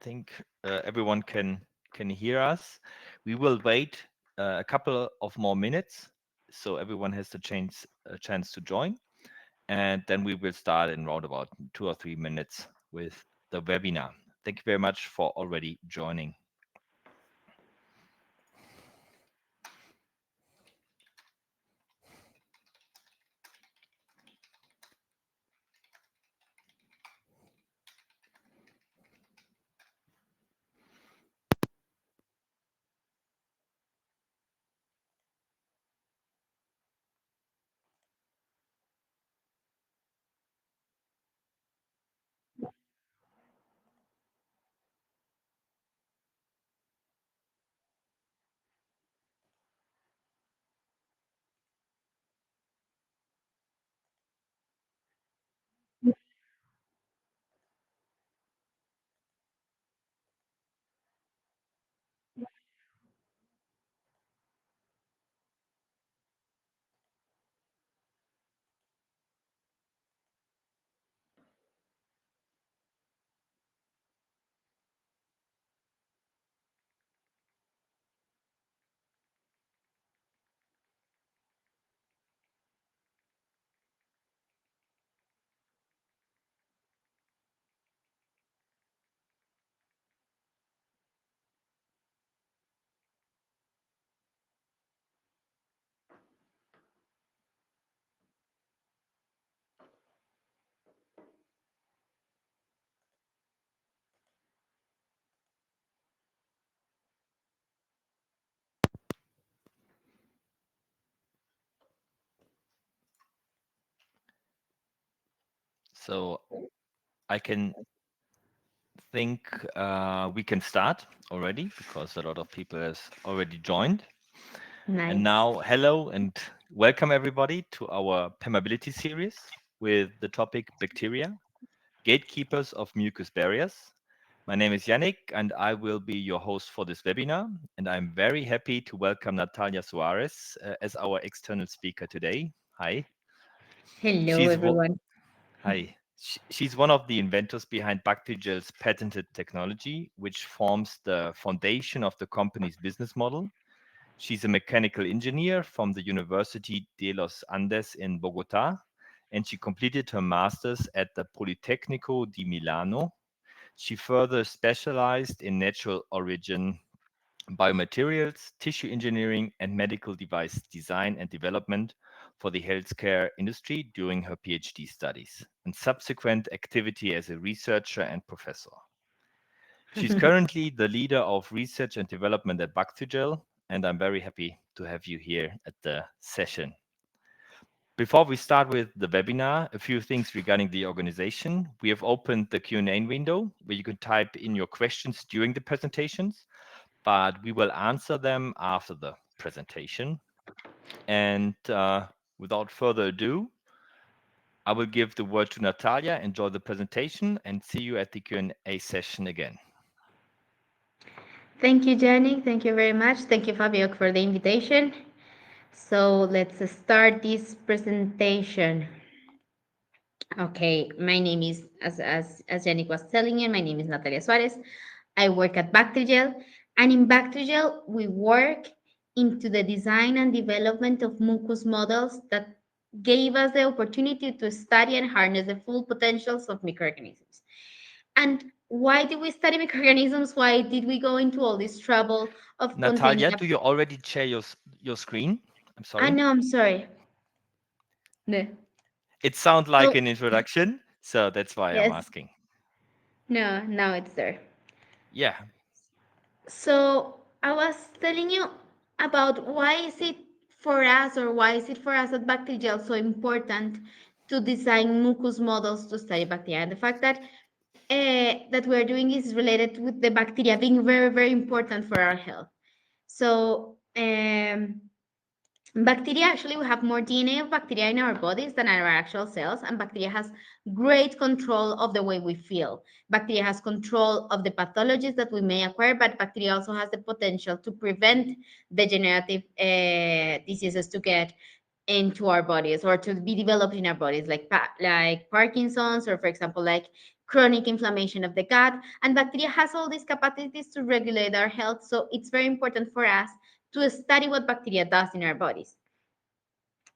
think everyone can hear us. We will wait a couple of more minutes so everyone has the chance to join, and then we will start in around about 2 or 3 minutes with the webinar. Thank you very much for already joining. So I can think we can start already because a lot of people has already joined. And Nice. now, hello and welcome everybody to our permeability series with the topic bacteria, gatekeepers of mucus barriers. My name is Yannick and I will be your host for this webinar. And I'm very happy to welcome Natalia Suarez as our external speaker today. Hi. Hello, She's wo- everyone. Hi. She's one of the inventors behind Bactigel's patented technology, which forms the foundation of the company's business model. She's a mechanical engineer from the University de los Andes in Bogota, and she completed her master's at the Politecnico di Milano. She further specialized in natural origin biomaterials, tissue engineering, and medical device design and development for the healthcare industry during her PhD studies and subsequent activity as a researcher and professor. She's currently the leader of research and development at Bactigel, and I'm very happy to have you here at the session. Before we start with the webinar, a few things regarding the organization. We have opened the Q&A window where you can type in your questions during the presentations, but we will answer them after the presentation. And without further ado, I will give the word to Natalia. Enjoy the presentation and see you at the Q&A session again. Thank you, Jenny. Thank you very much. Thank you, Fabio, for the invitation. So let's start this presentation. Okay, my name is, as Jenny was telling you, my name is Natalia Suarez. I work at Bactigel, and in Bactigel, we work into the design and development of mucus models that gave us the opportunity to study and harness the full potentials of microorganisms. And why did we study microorganisms? Why did we go into all this trouble of containing Natalia, a... do you already share your screen? I'm Ah, sorry. no, I'm sorry. No. It sounds like So, an introduction, so that's why I'm yes, asking. no, now it's there. Yeah, So I was telling you about why is it for us, or why is it for us at Bacterial so important to design mucus models to study bacteria, and the fact that that we're doing is related with the bacteria being very, very important for our health. So bacteria, actually, we have more DNA of bacteria in our bodies than our actual cells, and bacteria has great control of the way we feel. Bacteria has control of the pathologies that we may acquire, but bacteria also has the potential to prevent degenerative diseases to get into our bodies or to be developed in our bodies, like Parkinson's, or for example, like chronic inflammation of the gut. And bacteria has all these capacities to regulate our health. So it's very important for us to study what bacteria does in our bodies.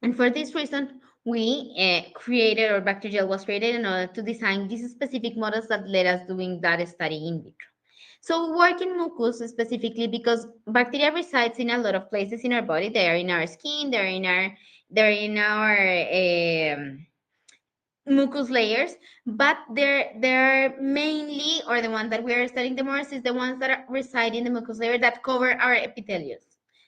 And for this reason, we created, or Bacterial was created in order to design these specific models that let us doing that study in vitro. So we work in mucus specifically because bacteria resides in a lot of places in our body. They are in our skin, they're in our mucus layers, but they're mainly, or the one that we are studying the most is the ones that reside in the mucus layer that cover our epithelium.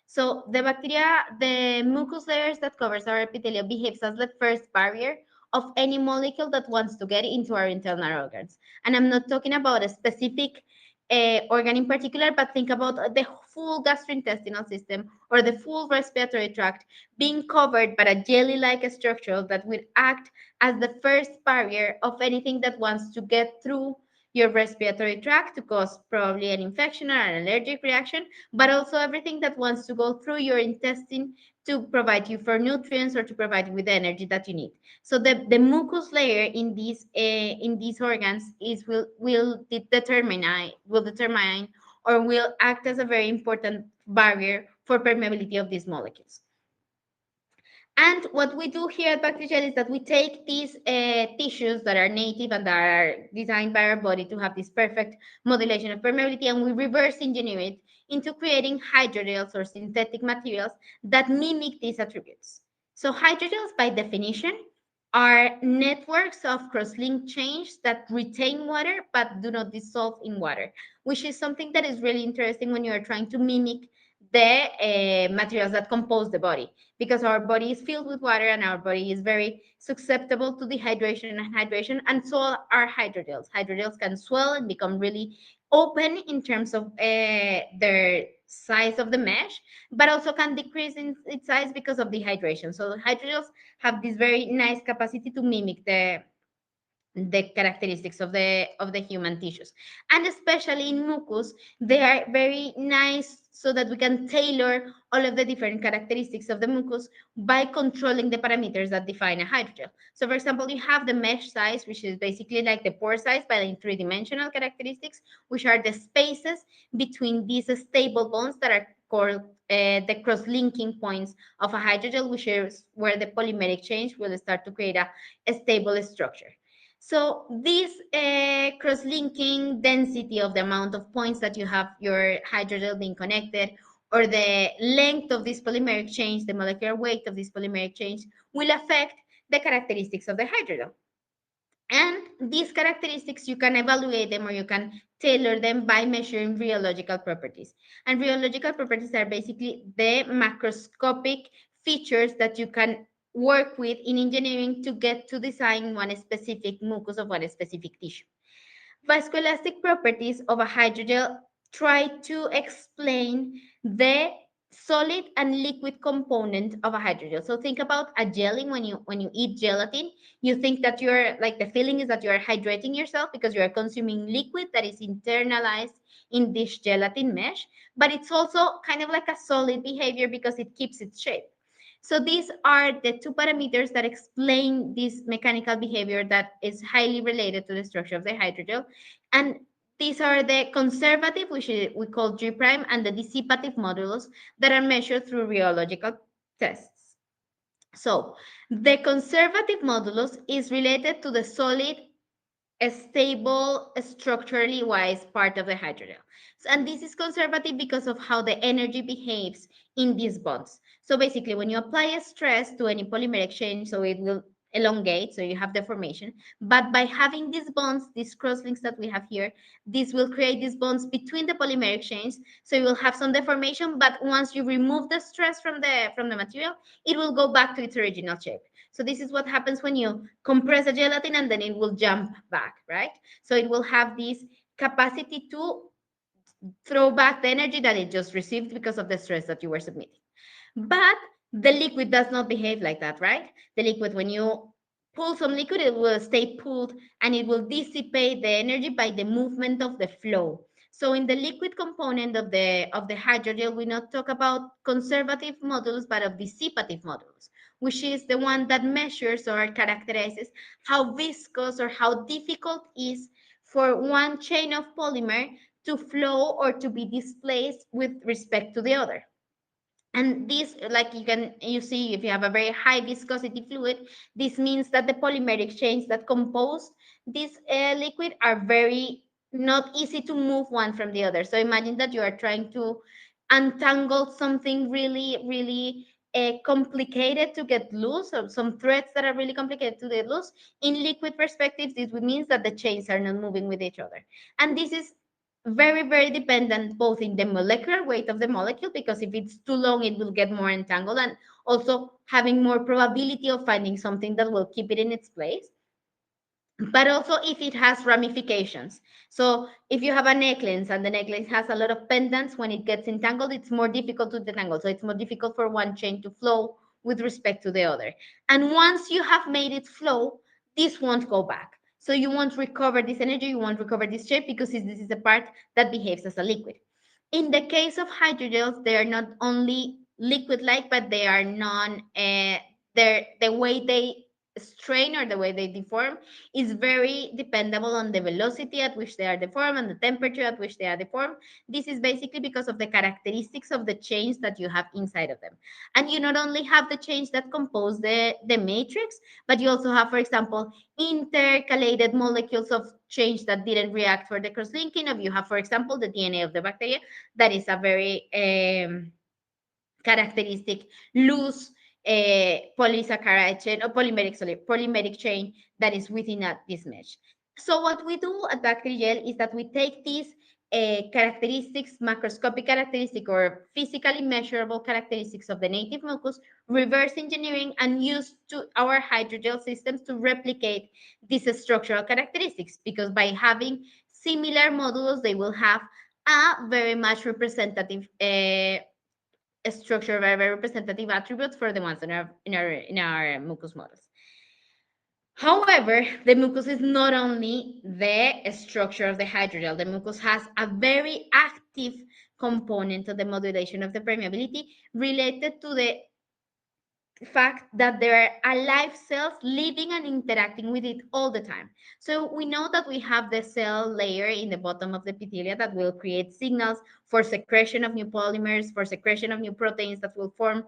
So the bacteria, the mucus layers that covers our epithelium behaves as the first barrier of any molecule that wants to get into our internal organs. And I'm not talking about a specific organ in particular, but think about the full gastrointestinal system or the full respiratory tract being covered by a jelly-like structure that will act as the first barrier of anything that wants to get through your respiratory tract to cause probably an infection or an allergic reaction, but also everything that wants to go through your intestine to provide you for nutrients or to provide you with the energy that you need. So the mucus layer in these organs is will determine or will act as a very important barrier for permeability of these molecules. And what we do here at Bacterial is that we take these tissues that are native and that are designed by our body to have this perfect modulation of permeability, and we reverse engineer it into creating hydrogels or synthetic materials that mimic these attributes. So hydrogels, by definition, are networks of cross-linked chains that retain water but do not dissolve in water, which is something that is really interesting when you are trying to mimic the materials that compose the body, because our body is filled with water and our body is very susceptible to dehydration and hydration, and so are hydrogels. Hydrogels can swell and become really open in terms of their size of the mesh, but also can decrease in its size because of dehydration. So the hydrogels have this very nice capacity to mimic the characteristics of the human tissues, and especially in mucus they are very nice so that we can tailor all of the different characteristics of the mucus by controlling the parameters that define a hydrogel. So for example, you have the mesh size, which is basically like the pore size but in three-dimensional characteristics, which are the spaces between these stable bonds that are called the cross-linking points of a hydrogel, which is where the polymeric change will start to create a stable structure. So this cross-linking density of the amount of points that you have your hydrogel being connected, or the length of this polymeric change, the molecular weight of this polymeric change, will affect the characteristics of the hydrogel. And these characteristics, you can evaluate them or you can tailor them by measuring rheological properties. And rheological properties are basically the macroscopic features that you can work with in engineering to get to design one specific mucus of one specific tissue. Viscoelastic properties of a hydrogel try to explain the solid and liquid component of a hydrogel. So think about a jelly. When you eat gelatin, you think that you're like, the feeling is that you are hydrating yourself because you are consuming liquid that is internalized in this gelatin mesh, but it's also kind of like a solid behavior because it keeps its shape. So these are the two parameters that explain this mechanical behavior that is highly related to the structure of the hydrogel. And these are the conservative, which we call G prime, and the dissipative modulus that are measured through rheological tests. So the conservative modulus is related to the solid, a stable, structurally wise part of the hydrogel. And this is conservative because of how the energy behaves in these bonds. So basically, when you apply a stress to any polymer exchange, so it will elongate, so you have deformation. But by having these bonds, these crosslinks that we have here, this will create these bonds between the polymer exchange. So you will have some deformation, but once you remove the stress from the material, it will go back to its original shape. So this is what happens when you compress a gelatin and then it will jump back, right? So it will have this capacity to throw back the energy that it just received because of the stress that you were submitting. But the liquid does not behave like that, right? The liquid, when you pull some liquid, it will stay pulled and it will dissipate the energy by the movement of the flow. So in the liquid component of the hydrogel, we not talk about conservative modulus, but of dissipative modulus, which is the one that measures or characterizes how viscous or how difficult is for one chain of polymer to flow or to be displaced with respect to the other. And this, like you see, if you have a very high viscosity fluid, this means that the polymeric chains that compose this liquid are very not easy to move one from the other. So imagine that you are trying to untangle something really, really complicated to get loose, or some threads that are really complicated to get loose. In liquid perspectives, this would mean that the chains are not moving with each other. And this is very, very dependent both in the molecular weight of the molecule, because if it's too long, it will get more entangled, and also having more probability of finding something that will keep it in its place, but also if it has ramifications. So if you have a necklace and the necklace has a lot of pendants, when it gets entangled, it's more difficult to detangle. So it's more difficult for one chain to flow with respect to the other. And once you have made it flow, this won't go back. So you won't recover this energy, you won't recover this shape, because this is a part that behaves as a liquid. In the case of hydrogels, they are not only liquid-like, but they are the way they strain or the way they deform is very dependable on the velocity at which they are deformed and the temperature at which they are deformed. This is basically because of the characteristics of the chains that you have inside of them. And you not only have the chains that compose the matrix, but you also have, for example, intercalated molecules of chains that didn't react for the cross-linking. Of you have, for example, the DNA of the bacteria, that is a very characteristic loose polysaccharide chain or polymeric chain that is within this mesh. So what we do at Bacterial is that we take these characteristics, macroscopic characteristic or physically measurable characteristics of the native mucus, reverse engineering, and use to our hydrogel systems to replicate these structural characteristics, because by having similar modules, they will have a very much representative structure, very, very representative attributes for the ones in our mucus models. However, the mucus is not only the structure of the hydrogel. The mucus has a very active component of the modulation of the permeability related to the fact that there are alive cells living and interacting with it all the time. So we know that we have the cell layer in the bottom of the epithelia that will create signals for secretion of new polymers, for secretion of new proteins that will form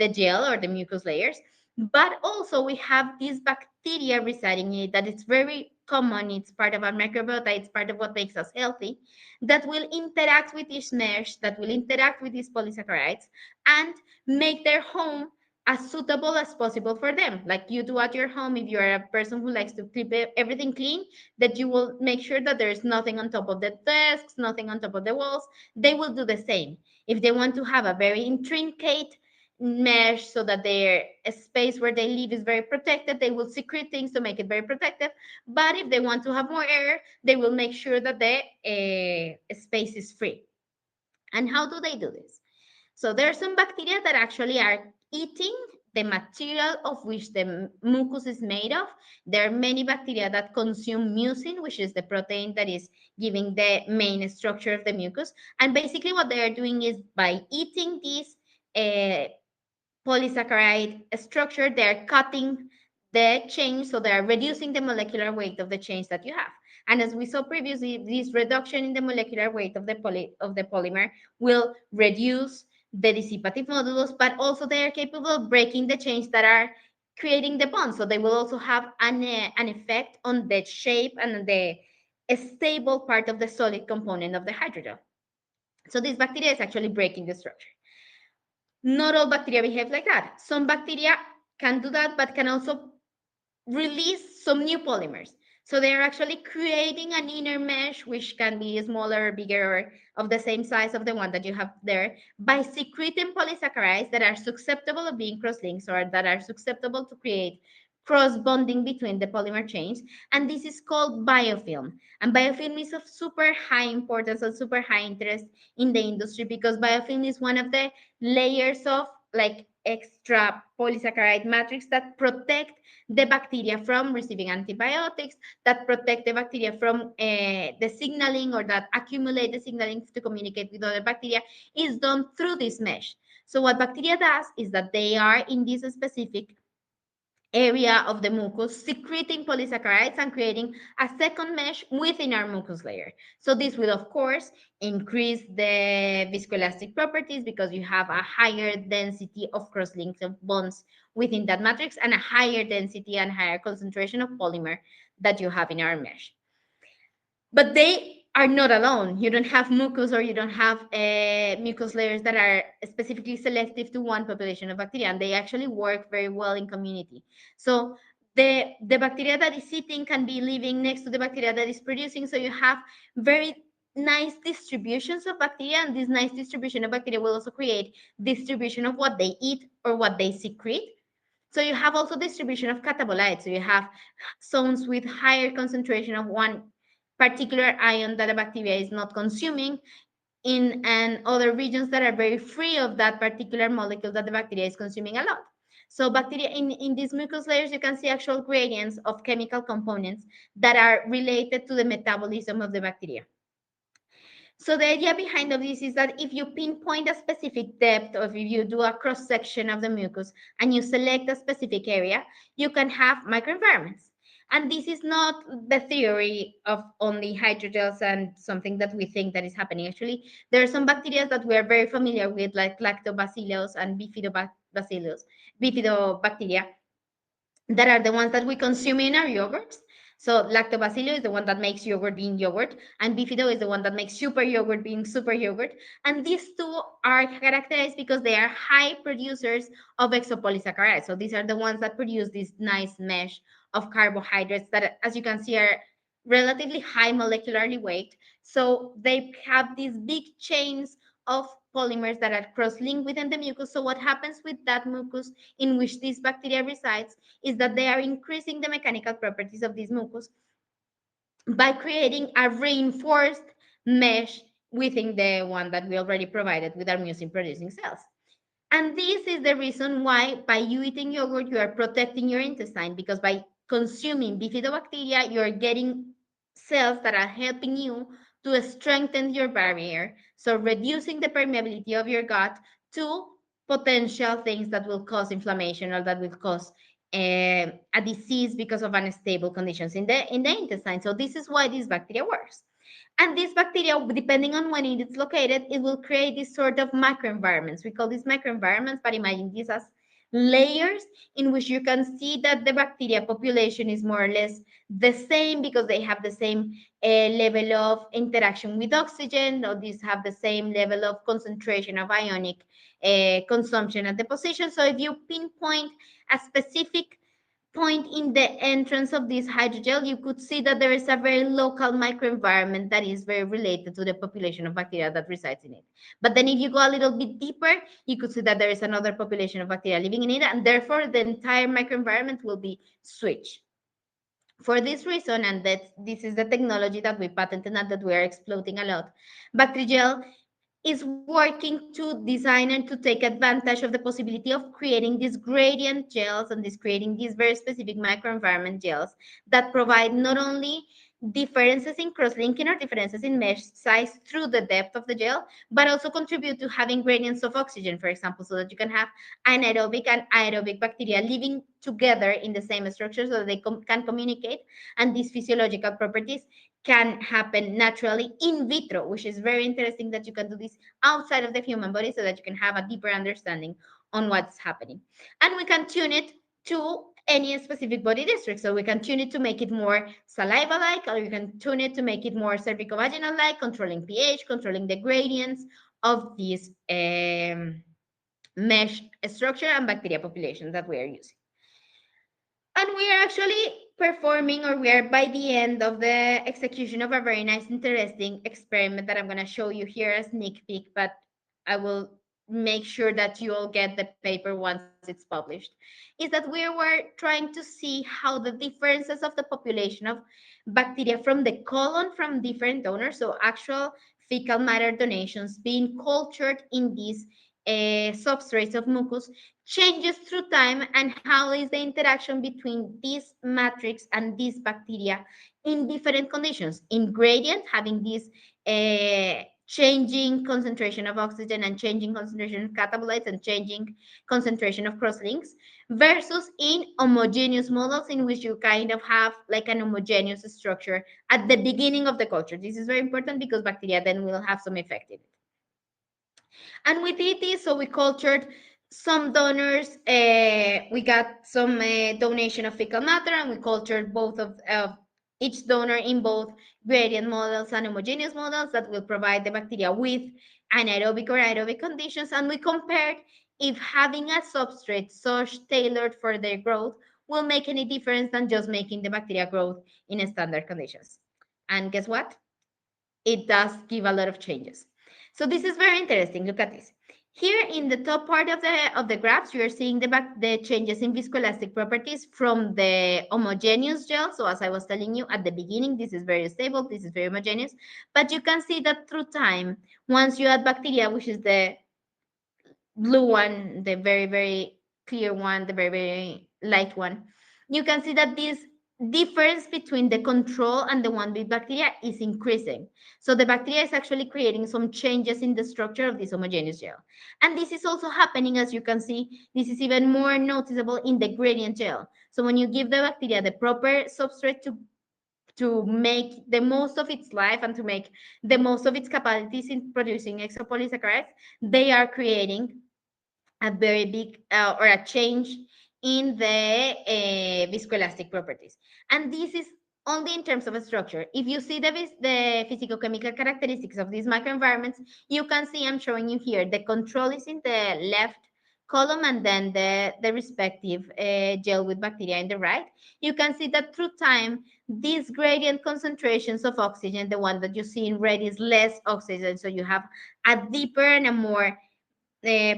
the gel or the mucus layers. But also we have this bacteria residing in it that is very common. It's part of our microbiota. It's part of what makes us healthy, that will interact with this mesh, that will interact with these polysaccharides and make their home as suitable as possible for them. Like you do at your home, if you're a person who likes to keep everything clean, that you will make sure that there's nothing on top of the desks, nothing on top of the walls. They will do the same. If they want to have a very intricate mesh so that their space where they live is very protected, they will secrete things to make it very protected. But if they want to have more air, they will make sure that the space is free. And how do they do this? So there are some bacteria that actually are eating the material of which the mucus is made of. There are many bacteria that consume mucin, which is the protein that is giving the main structure of the mucus. And basically what they are doing is by eating this polysaccharide structure, they're cutting the chain, so they're reducing the molecular weight of the chains that you have. And as we saw previously, this reduction in the molecular weight of the polymer will reduce the dissipative modulus, but also they are capable of breaking the chains that are creating the bond. So they will also have an effect on the shape and the stable part of the solid component of the hydrogel. So this bacteria is actually breaking the structure. Not all bacteria behave like that. Some bacteria can do that, but can also release some new polymers. So they are actually creating an inner mesh, which can be smaller or bigger or of the same size of the one that you have there, by secreting polysaccharides that are susceptible of being cross-linked or that are susceptible to create cross-bonding between the polymer chains. And this is called biofilm. And biofilm is of super high importance and super high interest in the industry, because biofilm is one of the layers of like extra polysaccharide matrix that protect the bacteria from receiving antibiotics, that protect the bacteria from the signaling, or that accumulate the signaling to communicate with other bacteria, is done through this mesh. So what bacteria does is that they are in this specific area of the mucus, secreting polysaccharides and creating a second mesh within our mucus layer. So this will, of course, increase the viscoelastic properties because you have a higher density of cross-links of bonds within that matrix and a higher density and higher concentration of polymer that you have in our mesh. But they are not alone. You don't have mucus or you don't have mucus layers that are specifically selective to one population of bacteria, and they actually work very well in community. So the bacteria that is sitting can be living next to the bacteria that is producing. So you have very nice distributions of bacteria, and this nice distribution of bacteria will also create distribution of what they eat or what they secrete. So you have also distribution of catabolites. So you have zones with higher concentration of one particular ion that a bacteria is not consuming in and other regions that are very free of that particular molecule that the bacteria is consuming a lot. So bacteria in these mucus layers, you can see actual gradients of chemical components that are related to the metabolism of the bacteria. So the idea behind of this is that if you pinpoint a specific depth, or if you do a cross section of the mucus and you select a specific area, you can have microenvironments. And this is not the theory of only hydrogels and something that we think that is happening. Actually, there are some bacteria that we are very familiar with, like lactobacillus and bifidobacteria, that are the ones that we consume in our yogurts. So lactobacillus is the one that makes yogurt being yogurt, and bifido is the one that makes super yogurt being super yogurt. And these two are characterized because they are high producers of exopolysaccharides. So these are the ones that produce this nice mesh of carbohydrates that, as you can see, are relatively high molecularly weight. So they have these big chains of polymers that are cross-linked within the mucus. So what happens with that mucus in which this bacteria resides is that they are increasing the mechanical properties of this mucus by creating a reinforced mesh within the one that we already provided with our mucin producing cells. And this is the reason why by you eating yogurt, you are protecting your intestine, because by consuming bifidobacteria, you're getting cells that are helping you to strengthen your barrier. So reducing the permeability of your gut to potential things that will cause inflammation or that will cause a disease because of unstable conditions in the intestine. So this is why this bacteria works. And this bacteria, depending on when it is located, it will create this sort of microenvironments. We call these microenvironments, but imagine these as layers in which you can see that the bacteria population is more or less the same because they have the same level of interaction with oxygen, or these have the same level of concentration of ionic consumption at the position. So if you pinpoint a specific point in the entrance of this hydrogel, you could see that there is a very local microenvironment that is very related to the population of bacteria that resides in it. But then if you go a little bit deeper, you could see that there is another population of bacteria living in it, and therefore the entire microenvironment will be switched. For this reason, and that this is the technology that we patented and that we are exploiting a lot, Bactigel is working to design and to take advantage of the possibility of creating these gradient gels and this creating these very specific microenvironment gels that provide not only differences in cross-linking or differences in mesh size through the depth of the gel, but also contribute to having gradients of oxygen, for example, so that you can have anaerobic and aerobic bacteria living together in the same structure so that they can communicate, and these physiological properties can happen naturally in vitro, which is very interesting that you can do this outside of the human body so that you can have a deeper understanding on what's happening. And we can tune it to any specific body district. So we can tune it to make it more saliva-like, or you can tune it to make it more cervicovaginal-like, controlling pH, controlling the gradients of this mesh structure and bacteria population that we are using. And we are actually performing, or we are by the end of the execution of a very nice, interesting experiment that I'm going to show you here a sneak peek, but I will make sure that you all get the paper once it's published. Is that we were trying to see how the differences of the population of bacteria from the colon from different donors, so actual fecal matter donations being cultured in these substrates of mucus, changes through time, and how is the interaction between this matrix and these bacteria in different conditions. In gradient, having this changing concentration of oxygen and changing concentration of catabolites and changing concentration of crosslinks, versus in homogeneous models in which you kind of have like an homogeneous structure at the beginning of the culture. This is very important because bacteria then will have some effect in it. And we did this, so we cultured some donors. We got some donation of fecal matter, and we cultured both of each donor in both gradient models and homogeneous models that will provide the bacteria with anaerobic or aerobic conditions. And we compared if having a substrate such tailored for their growth will make any difference than just making the bacteria growth in standard conditions. And guess what? It does give a lot of changes. So this is very interesting. Look at this. Here in the top part of the graphs, you are seeing the changes in viscoelastic properties from the homogeneous gel. So as I was telling you at the beginning, this is very stable, this is very homogeneous. But you can see that through time, once you add bacteria, which is the blue one, the very, very clear one, the very, very light one, you can see that this difference between the control and the one with bacteria is increasing. So the bacteria is actually creating some changes in the structure of this homogeneous gel. And this is also happening, as you can see, this is even more noticeable in the gradient gel. So when you give the bacteria the proper substrate to make the most of its life and to make the most of its capacities in producing exopolysaccharides, they are creating a very big or a change in the viscoelastic properties. And this is only in terms of a structure. If you see the physicochemical characteristics of these microenvironments, you can see I'm showing you here. The control is in the left column and then the respective gel with bacteria in the right. You can see that through time, these gradient concentrations of oxygen, the one that you see in red is less oxygen. So you have a deeper and a more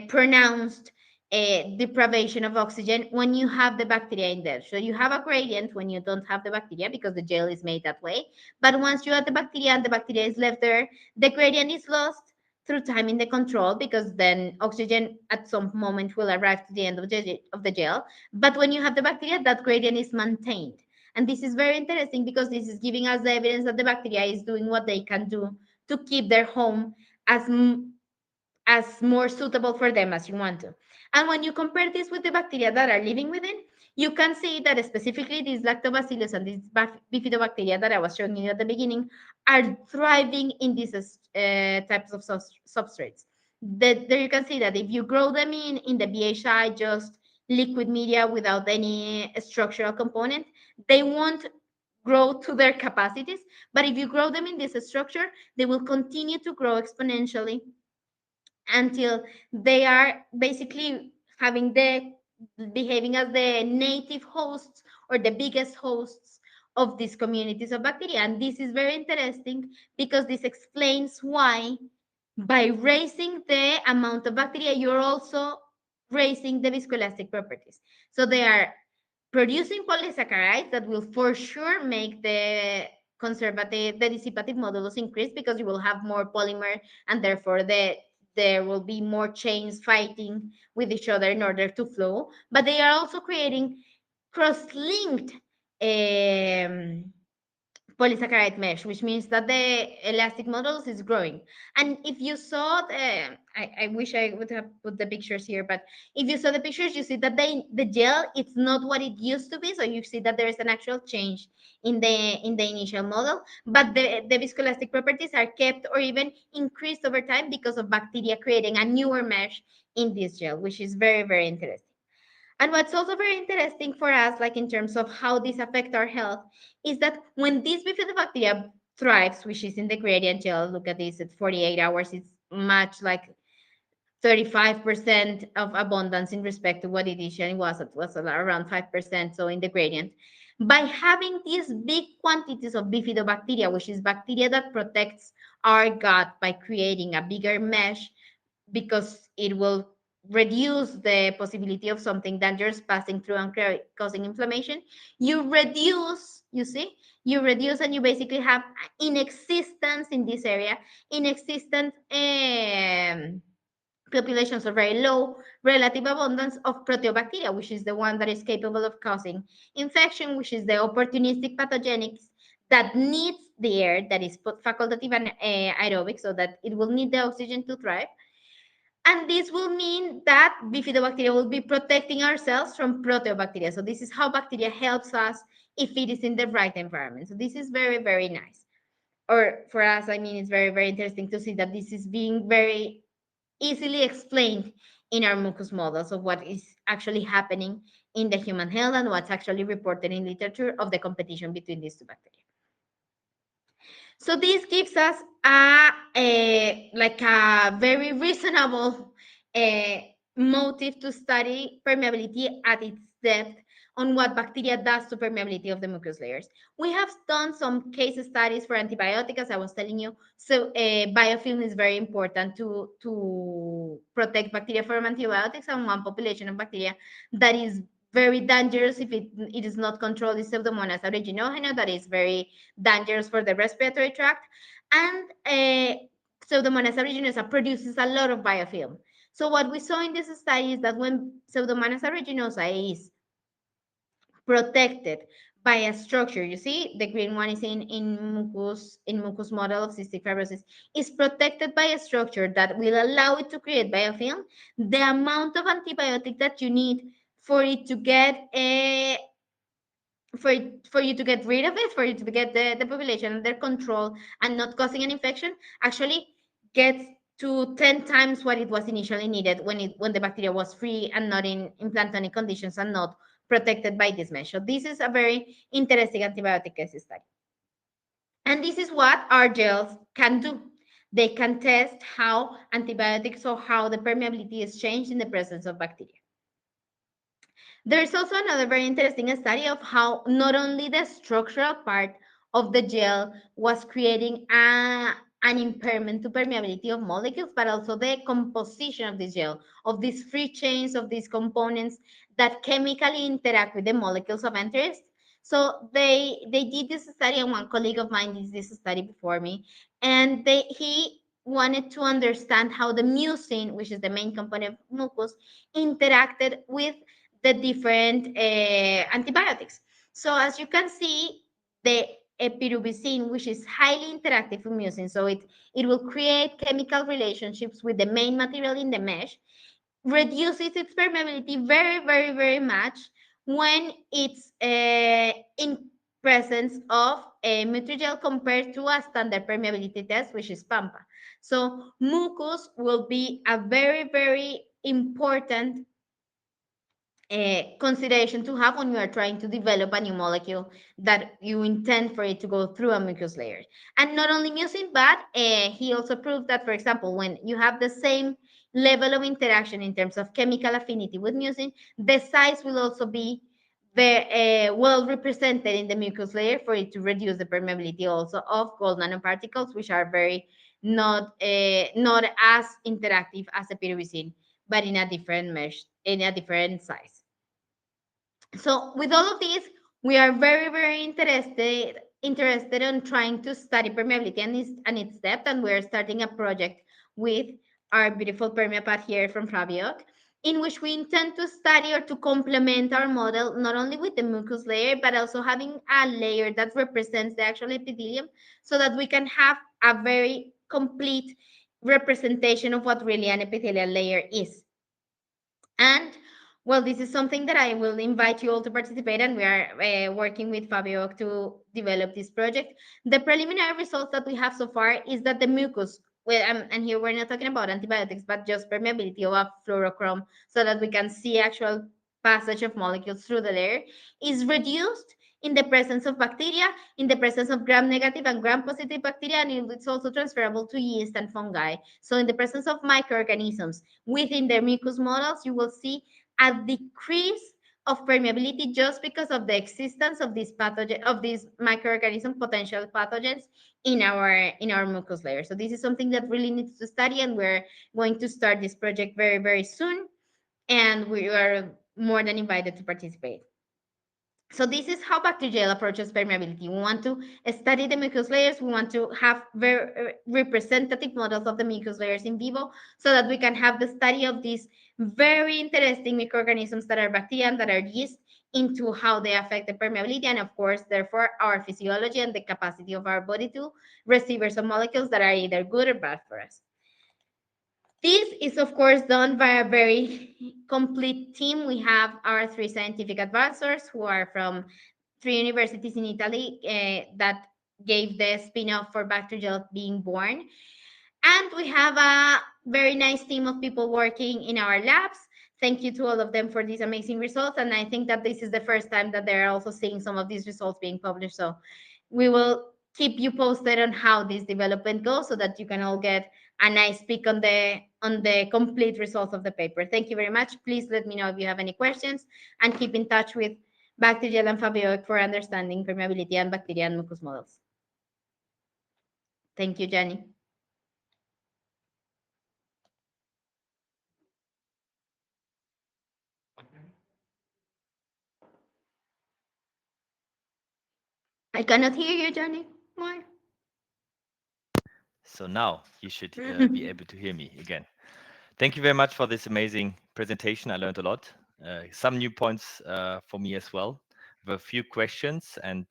pronounced deprivation of oxygen when you have the bacteria in there. So you have a gradient when you don't have the bacteria because the gel is made that way. But once you have the bacteria and the bacteria is left there, the gradient is lost through time in the control because then oxygen at some moment will arrive to the end of the gel. But when you have the bacteria, that gradient is maintained. And this is very interesting because this is giving us the evidence that the bacteria is doing what they can do to keep their home as as more suitable for them as you want to. And when you compare this with the bacteria that are living within, you can see that specifically these lactobacillus and these bifidobacteria that I was showing you at the beginning are thriving in these types of substrates. There you can see that if you grow them in the BHI, just liquid media without any structural component, they won't grow to their capacities. But if you grow them in this structure, they will continue to grow exponentially until they are basically having the behaving as the native hosts or the biggest hosts of these communities of bacteria. And this is very interesting because this explains why by raising the amount of bacteria, you're also raising the viscoelastic properties. So they are producing polysaccharides that will for sure make the dissipative modulus increase because you will have more polymer and therefore there will be more chains fighting with each other in order to flow. But they are also creating cross-linked um, polysaccharide mesh, which means that the elastic modulus is growing. And if you saw I wish I would have put the pictures here, but if you saw the pictures, you see that the gel, it's not what it used to be. So you see that there is an actual change in the initial model, but the viscoelastic properties are kept or even increased over time because of bacteria creating a newer mesh in this gel, which is very, very interesting. And what's also very interesting for us, like in terms of how this affect our health, is that when this bifidobacteria thrives, which is in the gradient gel, look at this, at 48 hours, it's much like 35% of abundance in respect to what it initially was. It was around 5%, so in the gradient. By having these big quantities of bifidobacteria, which is bacteria that protects our gut by creating a bigger mesh, because it will reduce the possibility of something dangerous passing through and causing inflammation. You see, you reduce and you basically have in existence in this area, inexistent populations or very low relative abundance of proteobacteria, which is the one that is capable of causing infection, which is the opportunistic pathogenics that needs the air, that is facultative and aerobic, so that it will need the oxygen to thrive. And this will mean that bifidobacteria will be protecting ourselves from proteobacteria. So this is how bacteria helps us if it is in the right environment. So this is very, very nice. Or for us, I mean, it's very, very interesting to see that this is being very easily explained in our mucus models of what is actually happening in the human health and what's actually reported in literature of the competition between these two bacteria. So this gives us a like a very reasonable uh, motive to study permeability at its depth on what bacteria does to permeability of the mucus layers. We have done some case studies for antibiotics, as I was telling you. So biofilm is very important to protect bacteria from antibiotics, and one population of bacteria that is very dangerous if it is not controlled is Pseudomonas aeruginogenea, that is very dangerous for the respiratory tract. And Pseudomonas aeruginosa produces a lot of biofilm. So what we saw in this study is that when Pseudomonas aeruginosa is protected by a structure, you see the green one is in mucus model of cystic fibrosis, is protected by a structure that will allow it to create biofilm. The amount of antibiotic that you need for it to get a for you to get rid of it, for you to get the population under control and not causing an infection, actually gets to 10 times what it was initially needed when the bacteria was free and not in planktonic conditions and not protected by this mesh. So this is a very interesting antibiotic case study. And this is what our gels can do. They can test how antibiotics or how the permeability is changed in the presence of bacteria. There's also another very interesting study of how not only the structural part of the gel was creating an impairment to permeability of molecules, but also the composition of this gel, of these free chains, of these components that chemically interact with the molecules of interest. So they did this study, and one colleague of mine did this study before me, and he wanted to understand how the mucin, which is the main component of mucus, interacted with the different antibiotics. So as you can see, the epirubicin, which is highly interactive with mucin, so it will create chemical relationships with the main material in the mesh, reduces its permeability very, very, very much when it's in presence of a Mutrigel compared to a standard permeability test, which is Pampa. So mucus will be a very, very important consideration to have when you are trying to develop a new molecule that you intend for it to go through a mucus layer. And not only mucin, but he also proved that, for example, when you have the same level of interaction in terms of chemical affinity with mucin, the size will also be very well represented in the mucus layer for it to reduce the permeability also of gold nanoparticles, which are very not as interactive as the pyrovicin, but in a different mesh, in a different size. So with all of this, we are very, very interested in trying to study permeability and its depth, and we're starting a project with our beautiful permeapath here from Flavioc, in which we intend to study or to complement our model not only with the mucus layer, but also having a layer that represents the actual epithelium, so that we can have a very complete representation of what really an epithelial layer is. And well, this is something that I will invite you all to participate, and we are working with Fabio to develop this project. The preliminary results that we have so far is that the mucus, well, and here we're not talking about antibiotics, but just permeability of a fluorochrome, so that we can see actual passage of molecules through the layer, is reduced in the presence of bacteria, in the presence of gram-negative and gram-positive bacteria, and it's also transferable to yeast and fungi. So in the presence of microorganisms within the mucus models, you will see a decrease of permeability just because of the existence of these pathogen of these microorganism potential pathogens in our mucus layer. So this is something that really needs to study, and we're going to start this project very, very soon, and we are more than invited to participate. So this is how bacterial approaches permeability. We want to study the mucus layers. We want to have very representative models of the mucus layers in vivo, so that we can have the study of these very interesting microorganisms that are bacteria and that are yeast into how they affect the permeability and, of course, therefore, our physiology and the capacity of our body to receive some molecules that are either good or bad for us. This is, of course, done by a very complete team. We have our three scientific advisors who are from three universities in Italy that gave the spin-off for bacterial being born. And we have a very nice team of people working in our labs. Thank you to all of them for these amazing results. And I think that this is the first time that they're also seeing some of these results being published. So we will keep you posted on how this development goes so that you can all get a nice peek on the complete results of the paper. Thank you very much. Please let me know if you have any questions and keep in touch with Bacterial and Fabioic for understanding permeability and bacteria and mucus models. Thank you, Jenny. I cannot hear you, Johnny. Why? So now you should be able to hear me again. Thank you very much for this amazing presentation. I learned a lot. Some new points for me as well. We have a few questions, and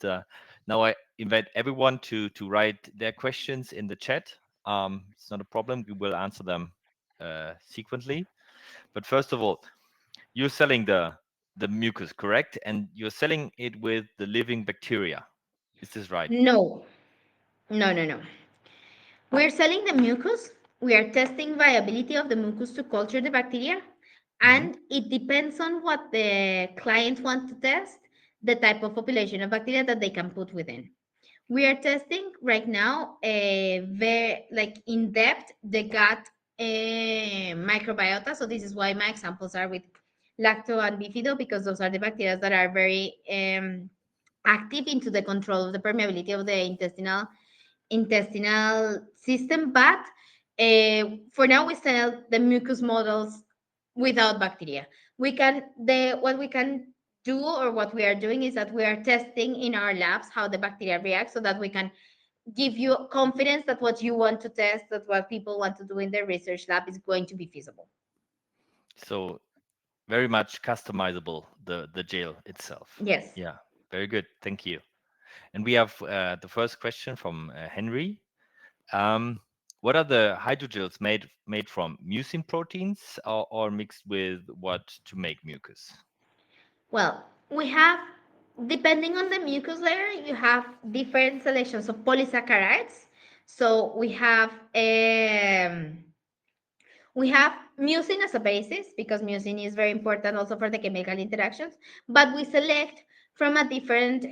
now I invite everyone to write their questions in the chat. It's not a problem. We will answer them sequentially. But first of all, you're selling the mucus, correct? And you're selling it with the living bacteria. Is this right? No, no. We're selling the mucus. We are testing viability of the mucus to culture the bacteria. Hmm. And it depends on what the client wants to test, the type of population of bacteria that they can put within. We are testing right now a very like in depth the gut microbiota. So this is why my examples are with lacto and bifido, because those are the bacteria that are very active into the control of the permeability of the intestinal system. But for now, we sell the mucus models without bacteria. We can the what we can do, or what we are doing, is that we are testing in our labs how the bacteria react, so that we can give you confidence that what you want to test, that what people want to do in their research lab is going to be feasible. So very much customizable, the gel itself. Yes. Yeah, very good. Thank you. And we have the first question from Henry. Um, what are the hydrogels made from? Mucin proteins or mixed with what to make mucus? Well, we have, depending on the mucus layer, you have different selections of polysaccharides. So we have mucin as a basis, because mucin is very important also for the chemical interactions, but we select from a different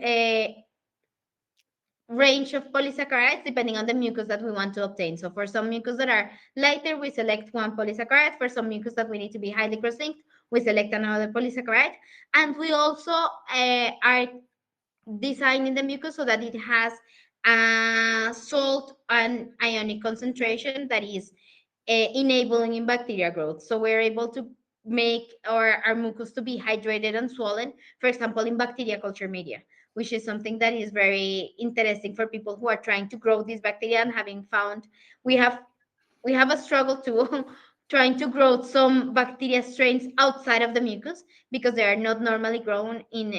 range of polysaccharides depending on the mucus that we want to obtain. So for some mucus that are lighter, we select one polysaccharide. For some mucus that we need to be highly cross-linked, we select another polysaccharide. And we also are designing the mucus so that it has a salt and ionic concentration that is enabling in bacteria growth. So we're able to make our mucus to be hydrated and swollen, for example, in bacteria culture media, which is something that is very interesting for people who are trying to grow these bacteria, and having found we have we have a struggle to trying to grow some bacteria strains outside of the mucus, because they are not normally grown in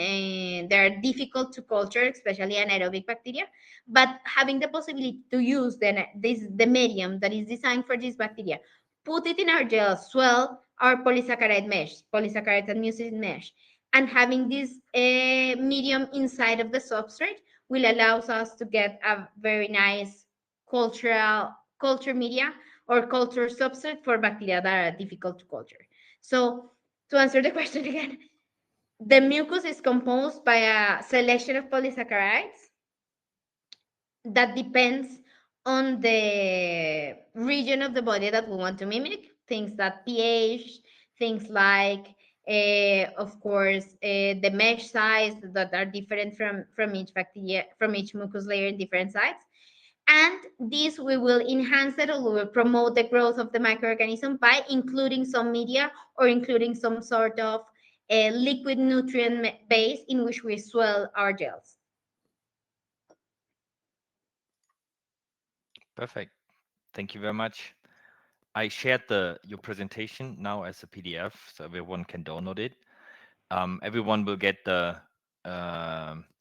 they are difficult to culture, especially anaerobic bacteria. But having the possibility to use the medium that is designed for this bacteria, put it in our gel, swell our polysaccharide mesh, polysaccharide and mucin mesh, and having this medium inside of the substrate will allows us to get a very nice culture media or culture substrate for bacteria that are difficult to culture. So to answer the question again, the mucus is composed by a selection of polysaccharides that depends on the region of the body that we want to mimic. Things that pH, things like, of course, the mesh size that are different from each bacteria, from each mucus layer in different sites. And this we will enhance it, or we will promote the growth of the microorganism by including some media, or including some sort of a liquid nutrient base in which we swell our gels. Perfect. Thank you very much. I shared your presentation now as a PDF, so everyone can download it. Everyone will get the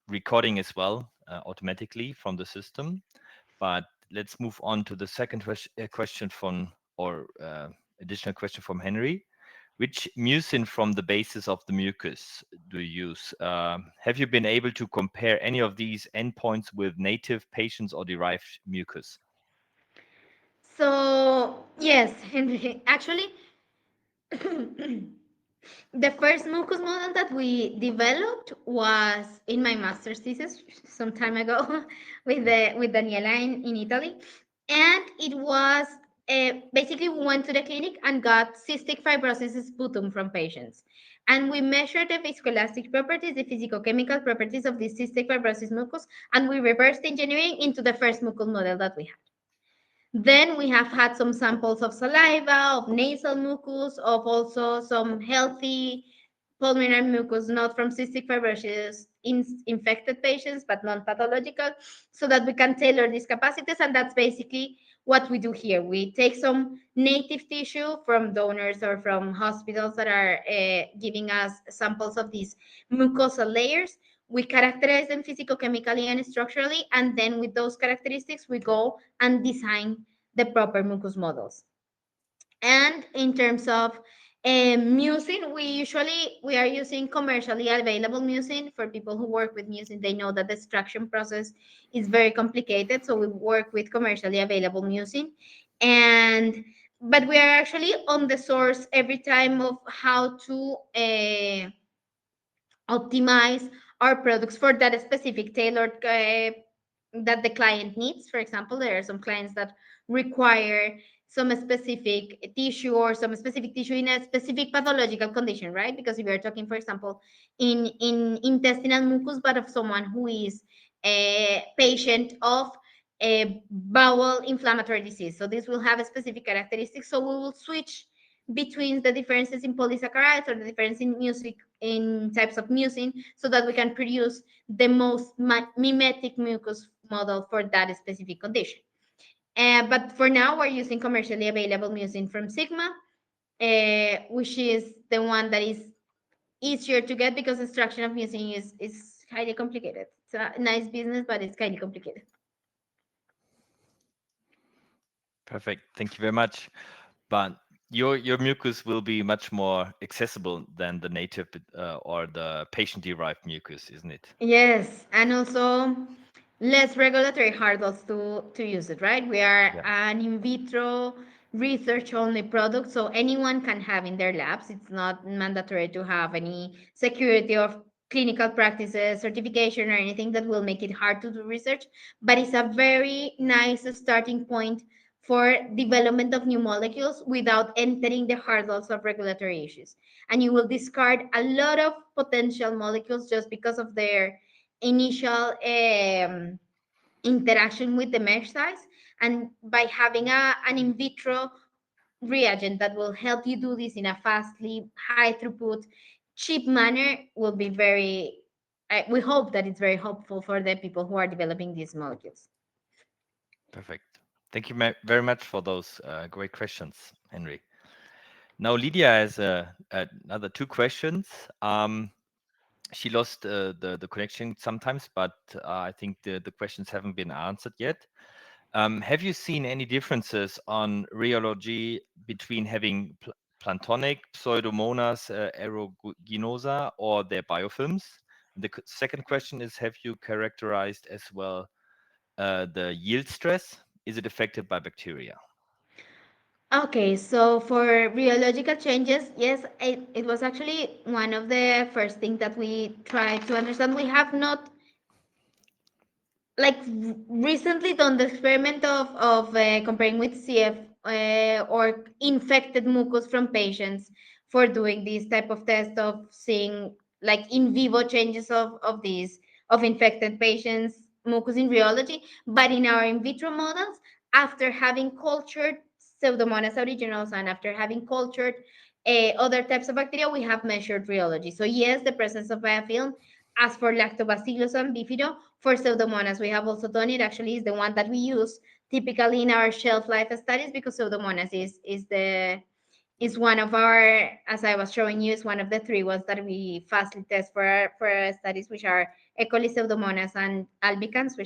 recording as well automatically from the system. But let's move on to the second question from, or additional question from Henry. Which mucin from the basis of the mucus do you use? Have you been able to compare any of these endpoints with native patients or derived mucus? So yes, Henry, actually, the first mucus model that we developed was in my master's thesis some time ago with Daniela in Italy, and it was basically we went to the clinic and got cystic fibrosis sputum from patients, and we measured the viscoelastic properties, the physicochemical properties of this cystic fibrosis mucus, and we reversed engineering into the first mucus model that we had. Then we have had some samples of saliva, of nasal mucus, of also some healthy pulmonary mucus, not from cystic fibrosis infected patients, but non-pathological, so that we can tailor these capacities. And that's basically what we do here. We take some native tissue from donors or from hospitals that are giving us samples of these mucosal layers. We characterize them physicochemically and structurally, and then with those characteristics, we go and design the proper mucus models. And in terms of mucin, we are using commercially available mucin. For people who work with mucin, they know that the extraction process is very complicated, so we work with commercially available mucin. And but we are actually on the source every time of how to optimize our products for that specific tailored that the client needs. For example, there are some clients that require some specific tissue or some specific tissue in a specific pathological condition, right? Because if you're talking, for example, in intestinal mucus, but of someone who is a patient of a bowel inflammatory disease, so this will have a specific characteristics. So we will switch between the differences in polysaccharides or the difference in music in types of mucin, so that we can produce the most mimetic mucus model for that specific condition. But for now, we're using commercially available mucin from Sigma, which is the one that is easier to get because extraction of mucin is highly complicated. It's a nice business, but it's highly complicated. Perfect. Thank you very much. But your mucus will be much more accessible than the native or the patient-derived mucus, isn't it? Yes, and also less regulatory hurdles to use it, right? We are Yeah. an in vitro research only product, so anyone can have in their labs. It's not mandatory to have any security of clinical practices, certification, or anything that will make it hard to do research, but it's a very nice starting point for development of new molecules without entering the hurdles of regulatory issues. And you will discard a lot of potential molecules just because of their initial interaction with the mesh size. And by having an in vitro reagent that will help you do this in a fastly, high throughput, cheap manner will be very, we hope that it's very helpful for the people who are developing these molecules. Perfect. Thank you very much for those great questions, Henry. Now, Lydia has another two questions. She lost the connection sometimes, but I think the questions haven't been answered yet. Have you seen any differences on rheology between having planktonic Pseudomonas aeruginosa or their biofilms? The second question is, have you characterized as well the yield stress? Is it affected by bacteria? Okay, so for rheological changes, yes, it was actually one of the first things that we tried to understand. We have not like recently done the experiment of comparing with CF or infected mucus from patients for doing this type of test of seeing like in vivo changes of these of infected patients mucus in rheology, but in our in vitro models, after having cultured Pseudomonas aeruginosa and after having cultured other types of bacteria, we have measured rheology. So yes, the presence of biofilm. As for Lactobacillus and Bifido, for Pseudomonas, we have also done it. Actually, is the one that we use typically in our shelf life studies because Pseudomonas is one of our, as I was showing you, is one of the three ones that we fastly test for our studies, which are E. coli, Pseudomonas, and albicans,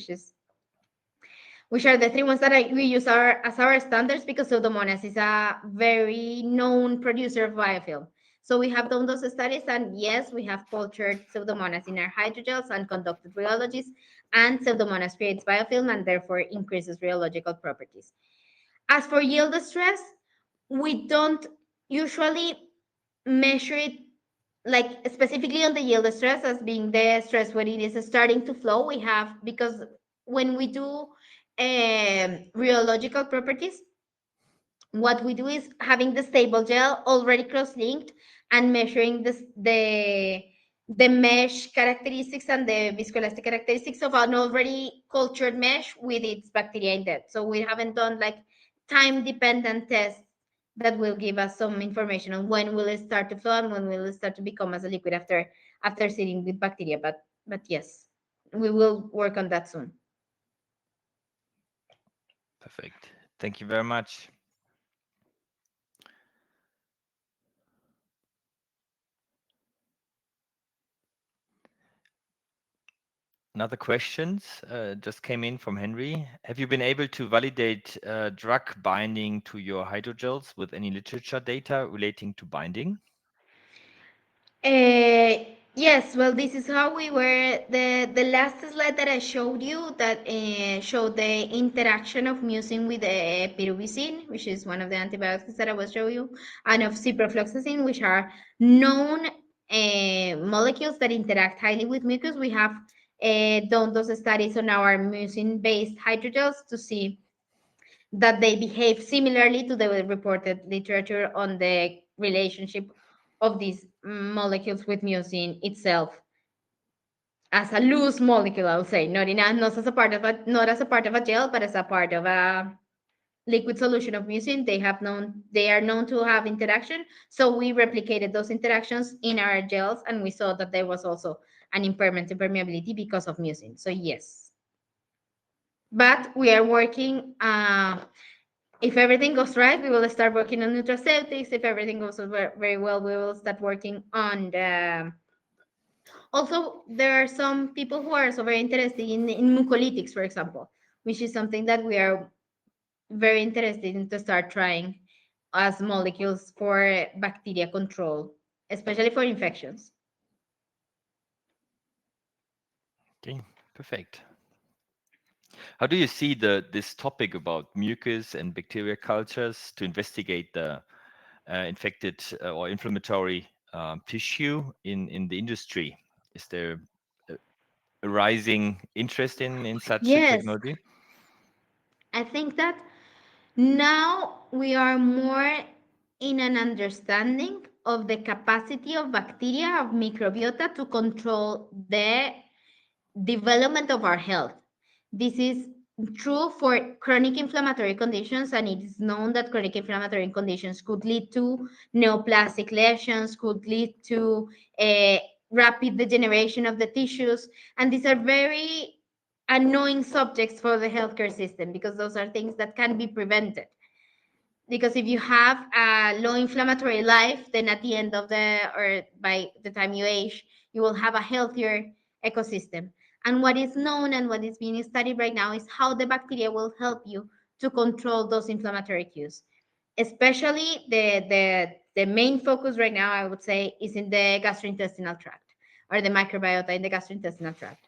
which are the three ones that we use as our standards, because Pseudomonas is a very known producer of biofilm. So we have done those studies, and yes, we have cultured Pseudomonas in our hydrogels and conducted rheologies, and Pseudomonas creates biofilm and therefore increases rheological properties. As for yield stress, we don't usually measure it like specifically on the yield stress as being the stress when it is starting to flow. We have, because when we do rheological properties, what we do is having the stable gel already cross-linked and measuring the mesh characteristics and the viscoelastic characteristics of an already cultured mesh with its bacteria in that. So we haven't done like time-dependent tests that will give us some information on when will it start to flow and when will it start to become as a liquid after sitting with bacteria. But yes, we will work on that soon. Perfect. Thank you very much. Another questions just came in from Henry. Have you been able to validate drug binding to your hydrogels with any literature data relating to binding? Yes, well, this is how we were. The last slide that I showed you that showed the interaction of mucin with pyrovicin, which is one of the antibiotics that I was showing you, and of ciprofloxacin, which are known molecules that interact highly with mucus. We have done those studies on our mucin-based hydrogels to see that they behave similarly to the reported literature on the relationship of these molecules with mucin itself as a loose molecule, I would say, not as a part of a gel, but as a part of a liquid solution of mucin. They are known to have interaction. So we replicated those interactions in our gels, and we saw that there was also an impairment in permeability because of mucin. So yes, but we are working. If everything goes right, we will start working on nutraceutics. If everything goes very well, we will start working on the. Also, there are some people who are also very interested in mucolytics, for example, which is something that we are very interested in to start trying as molecules for bacteria control, especially for infections. Okay, perfect. How do you see this topic about mucus and bacteria cultures to investigate the infected or inflammatory tissue in the industry? Is there a, a rising interest in such a Yes, technology? I think that now we are more in an understanding of the capacity of bacteria, of microbiota to control the development of our health. This is true for chronic inflammatory conditions, and it is known that chronic inflammatory conditions could lead to neoplastic lesions, could lead to a rapid degeneration of the tissues, and these are very annoying subjects for the healthcare system because those are things that can be prevented. Because if you have a low inflammatory life, then at the end of the, or by the time you age, you will have a healthier ecosystem. And what is known and what is being studied right now is how the bacteria will help you to control those inflammatory cues. Especially the main focus right now, I would say, is in the gastrointestinal tract, or the microbiota in the gastrointestinal tract.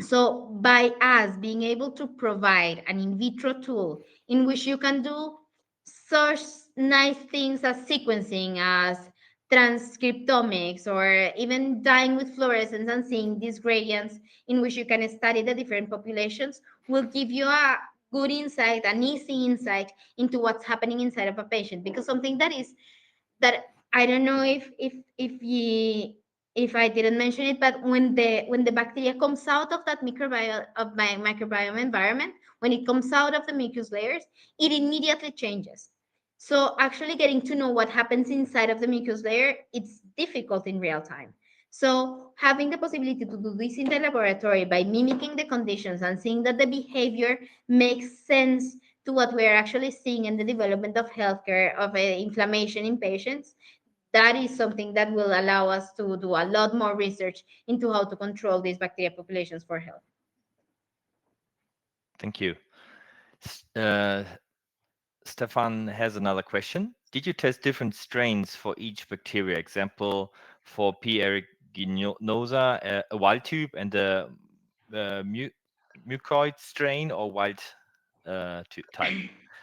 So by us being able to provide an in vitro tool in which you can do such nice things as sequencing, as transcriptomics, or even dying with fluorescence and seeing these gradients in which you can study the different populations, will give you a good insight, an easy insight into what's happening inside of a patient. Because something that I don't know if I didn't mention it, but when the bacteria comes out of that microbiome environment, when it comes out of the mucus layers, it immediately changes. So actually getting to know what happens inside of the mucus layer, it's difficult in real time. So having the possibility to do this in the laboratory by mimicking the conditions and seeing that the behavior makes sense to what we are actually seeing in the development of healthcare of inflammation in patients, that is something that will allow us to do a lot more research into how to control these bacteria populations for health. Thank you. S- Uh, Stefan has another question. Did you test different strains for each bacteria? Example, for P. aeruginosa, a wild type, and a mucoid strain, or wild type?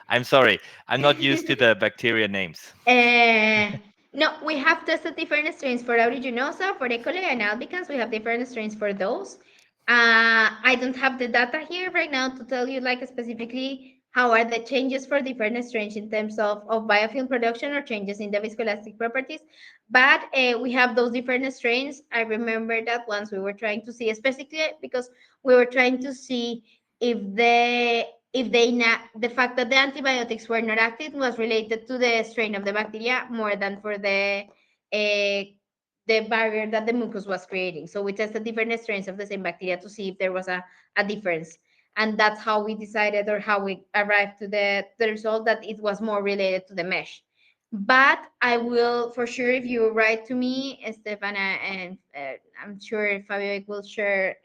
I'm sorry, I'm not used to the bacteria names. Uh, no, we have tested different strains for aeruginosa, for E. coli, and albicans. We have different strains for those. I don't have the data here right now to tell you like specifically how are the changes for different strains in terms of biofilm production or changes in the viscoelastic properties. But we have those different strains. I remember that once we were trying to see, especially because we were trying to see if the fact that the antibiotics were not active was related to the strain of the bacteria more than for uh, the barrier that the mucus was creating. So we tested different strains of the same bacteria to see if there was a difference. And that's how we decided or how we arrived to the result that it was more related to the mesh. But I will, for sure, if you write to me, Stefana, and I'm sure Fabio will share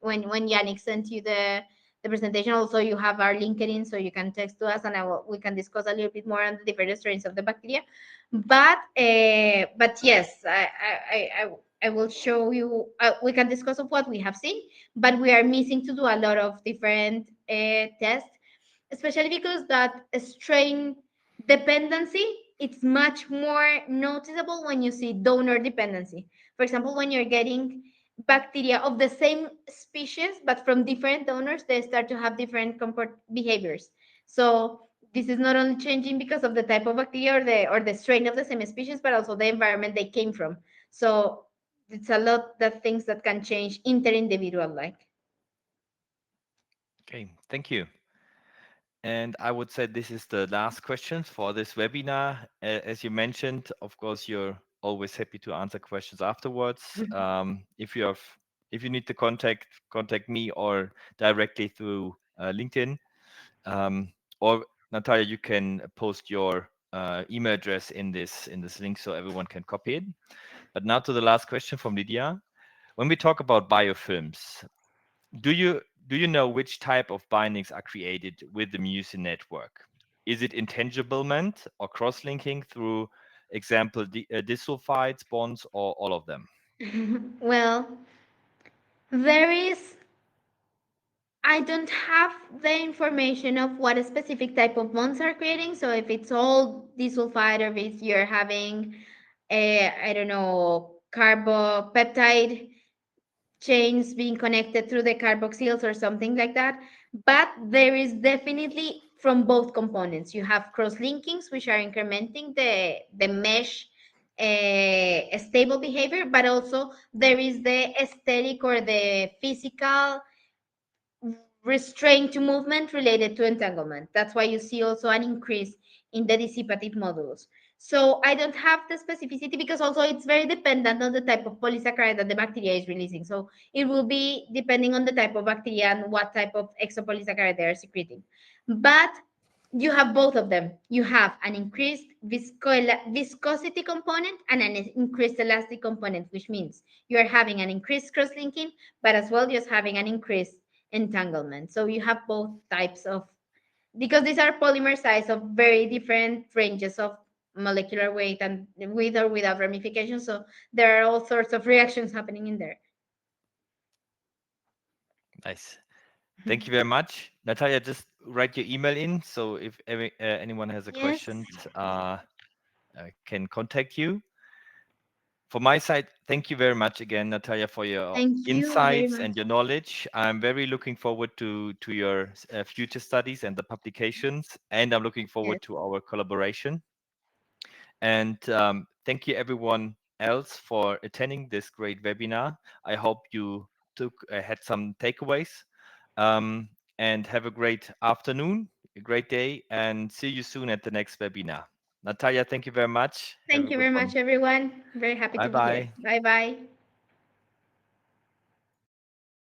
when Yannick sent you the presentation. Also, you have our LinkedIn, so you can text to us, and we can discuss a little bit more on the different strains of the bacteria. But yes, I will show you. We can discuss of what we have seen, but we are missing to do a lot of different tests, especially because that strain dependency, it's much more noticeable when you see donor dependency. For example, when you're getting bacteria of the same species but from different donors, they start to have different comport behaviors. So this is not only changing because of the type of bacteria or the strain of the same species, but also the environment they came from. So it's a lot of things that can change inter-individual like. Okay, thank you. And I would say this is the last question for this webinar. As you mentioned, of course, you're always happy to answer questions afterwards. If you need to contact me or directly through LinkedIn. Um, or Natalia, you can post your email address in this link so everyone can copy it. But now to the last question from Lydia. When we talk about biofilms, do you do you know which type of bindings are created with the mucin network? Is it entanglement or cross-linking through example disulfides, bonds, or all of them? Well, there is I don't have the information of what a specific type of bonds are creating. So if it's all disulfide or if you're having I don't know, carbopeptide chains being connected through the carboxyls or something like that. But there is definitely from both components. You have cross linkings, which are incrementing the mesh stable behavior, but also there is the aesthetic or the physical restraint to movement related to entanglement. That's why you see also an increase in the dissipative modulus. So I don't have the specificity because also it's very dependent on the type of polysaccharide that the bacteria is releasing. So it will be depending on the type of bacteria and what type of exopolysaccharide they are secreting. But you have both of them. You have an increased viscosity component and an increased elastic component, which means you are having an increased cross-linking, but as well just having an increased entanglement. So you have both types of, because these are polymer size of very different ranges of molecular weight and with or without ramification. So there are all sorts of reactions happening in there. Nice. Thank you very much. Natalia, just write your email in. So if anyone has a Yes. question, can contact you. From my side, thank you very much again, Natalia, for your Thank you very insights much. and your knowledge. I'm very looking forward to your future studies and the publications, and I'm looking forward Yes. to our collaboration. And thank you everyone else for attending this great webinar. I hope you had some takeaways. Um, and have a great afternoon, a great day, and see you soon at the next webinar. Natalia, thank you very much. Have Thank a you good very one. much, everyone. Very happy Bye to be here. bye. Bye bye.